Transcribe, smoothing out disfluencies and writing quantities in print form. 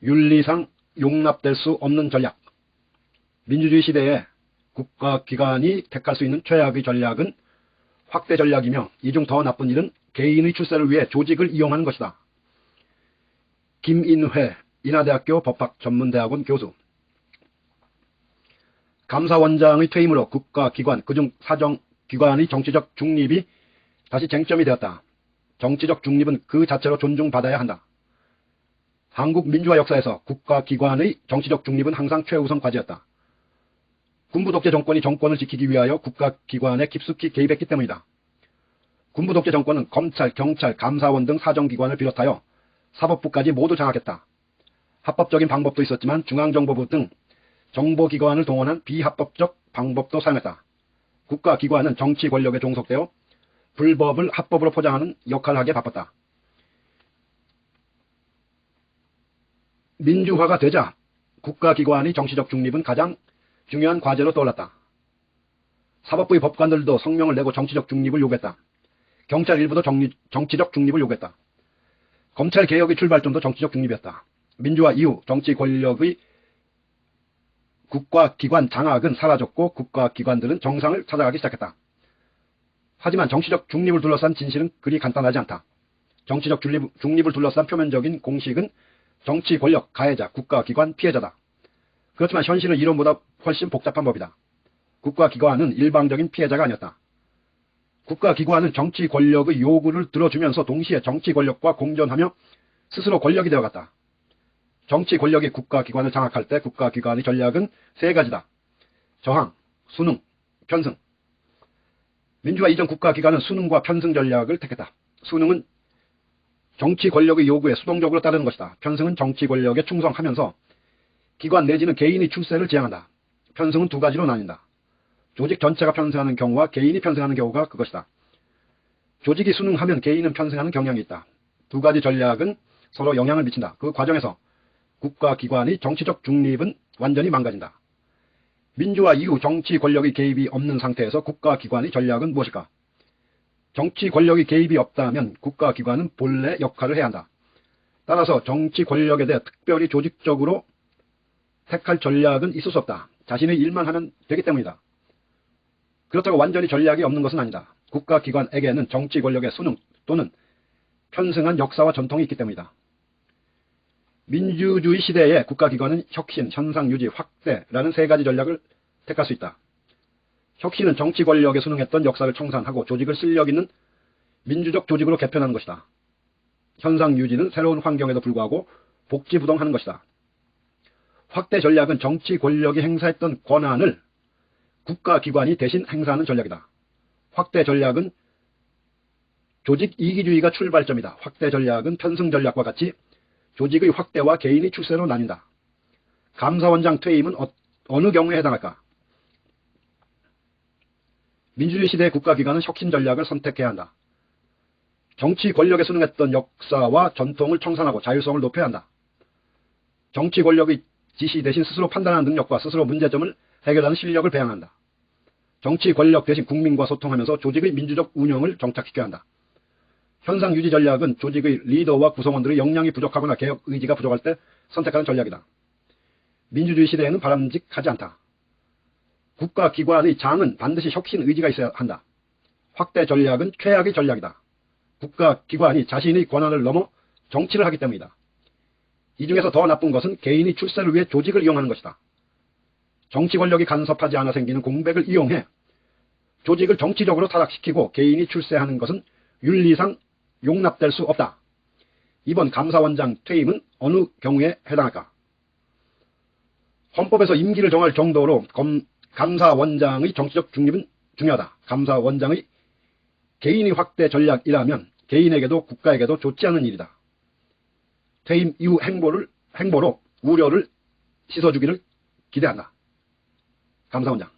윤리상 용납될 수 없는 전략. 민주주의 시대에 국가기관이 택할 수 있는 최악의 전략은 확대 전략이며, 이 중 더 나쁜 일은 개인의 출세를 위해 조직을 이용하는 것이다. 김인회 인하대학교 법학전문대학원 교수. 감사원장의 퇴임으로 국가기관, 그중 사정기관의 정치적 중립이 다시 쟁점이 되었다. 정치적 중립은 그 자체로 존중받아야 한다. 한국 민주화 역사에서 국가기관의 정치적 중립은 항상 최우선 과제였다. 군부 독재 정권이 정권을 지키기 위하여 국가기관에 깊숙이 개입했기 때문이다. 군부 독재 정권은 검찰, 경찰, 감사원 등 사정기관을 비롯하여 사법부까지 모두 장악했다. 합법적인 방법도 있었지만 중앙정보부 등 정보기관을 동원한 비합법적 방법도 사용했다. 국가기관은 정치 권력에 종속되어 불법을 합법으로 포장하는 역할을 하기에 바빴다. 민주화가 되자 국가기관의 정치적 중립은 가장 중요한 과제로 떠올랐다. 사법부의 법관들도 성명을 내고 정치적 중립을 요구했다. 경찰 일부도 정치적 중립을 요구했다. 검찰개혁의 출발점도 정치적 중립이었다. 민주화 이후 정치 권력의 국가기관 장악은 사라졌고 국가기관들은 정상을 찾아가기 시작했다. 하지만 정치적 중립을 둘러싼 진실은 그리 간단하지 않다. 정치적 중립을 둘러싼 표면적인 공식은 정치 권력 가해자, 국가기관 피해자다. 그렇지만 현실은 이론보다 훨씬 복잡한 법이다. 국가기관은 일방적인 피해자가 아니었다. 국가기관은 정치 권력의 요구를 들어주면서 동시에 정치 권력과 공존하며 스스로 권력이 되어갔다. 정치 권력이 국가기관을 장악할 때 국가기관의 전략은 세 가지다. 저항, 순응, 편승. 민주화 이전 국가기관은 순응과 편승 전략을 택했다. 순응은 정치 권력의 요구에 수동적으로 따르는 것이다. 편승은 정치 권력에 충성하면서 기관 내지는 개인의 출세를 지향한다. 편승은 두 가지로 나뉜다. 조직 전체가 편승하는 경우와 개인이 편승하는 경우가 그것이다. 조직이 순응하면 개인은 편승하는 경향이 있다. 두 가지 전략은 서로 영향을 미친다. 그 과정에서 국가기관의 정치적 중립은 완전히 망가진다. 민주화 이후 정치 권력의 개입이 없는 상태에서 국가기관의 전략은 무엇일까? 정치 권력의 개입이 없다면 국가기관은 본래 역할을 해야 한다. 따라서 정치 권력에 대해 특별히 조직적으로 택할 전략은 있을 수 없다. 자신의 일만 하면 되기 때문이다. 그렇다고 완전히 전략이 없는 것은 아니다. 국가기관에게는 정치 권력의 순응 또는 편승한 역사와 전통이 있기 때문이다. 민주주의 시대에 국가기관은 혁신, 현상유지, 확대라는 세 가지 전략을 택할 수 있다. 혁신은 정치 권력에 순응했던 역사를 청산하고 조직을 실력 있는 민주적 조직으로 개편하는 것이다. 현상유지는 새로운 환경에도 불구하고 복지부동하는 것이다. 확대 전략은 정치 권력이 행사했던 권한을 국가기관이 대신 행사하는 전략이다. 확대 전략은 조직 이기주의가 출발점이다. 확대 전략은 편승 전략과 같이 조직의 확대와 개인의 출세로 나뉜다. 감사원장 퇴임은 어느 경우에 해당할까? 민주주의 시대의 국가기관은 혁신 전략을 선택해야 한다. 정치 권력에 순응했던 역사와 전통을 청산하고 자율성을 높여야 한다. 정치 권력의 지시 대신 스스로 판단하는 능력과 스스로 문제점을 해결하는 실력을 배양한다. 정치 권력 대신 국민과 소통하면서 조직의 민주적 운영을 정착시켜야 한다. 현상유지 전략은 조직의 리더와 구성원들의 역량이 부족하거나 개혁 의지가 부족할 때 선택하는 전략이다. 민주주의 시대에는 바람직하지 않다. 국가기관의 장은 반드시 혁신 의지가 있어야 한다. 확대 전략은 최악의 전략이다. 국가기관이 자신의 권한을 넘어 정치를 하기 때문이다. 이 중에서 더 나쁜 것은 개인이 출세를 위해 조직을 이용하는 것이다. 정치 권력이 간섭하지 않아 생기는 공백을 이용해 조직을 정치적으로 타락시키고 개인이 출세하는 것은 윤리상 용납될 수 없다. 이번 감사원장 퇴임은 어느 경우에 해당할까? 헌법에서 임기를 정할 정도로 감사원장의 정치적 중립은 중요하다. 감사원장의 개인의 확대 전략이라면 개인에게도 국가에게도 좋지 않은 일이다. 퇴임 이후 행보로 우려를 씻어주기를 기대한다. 감사원장.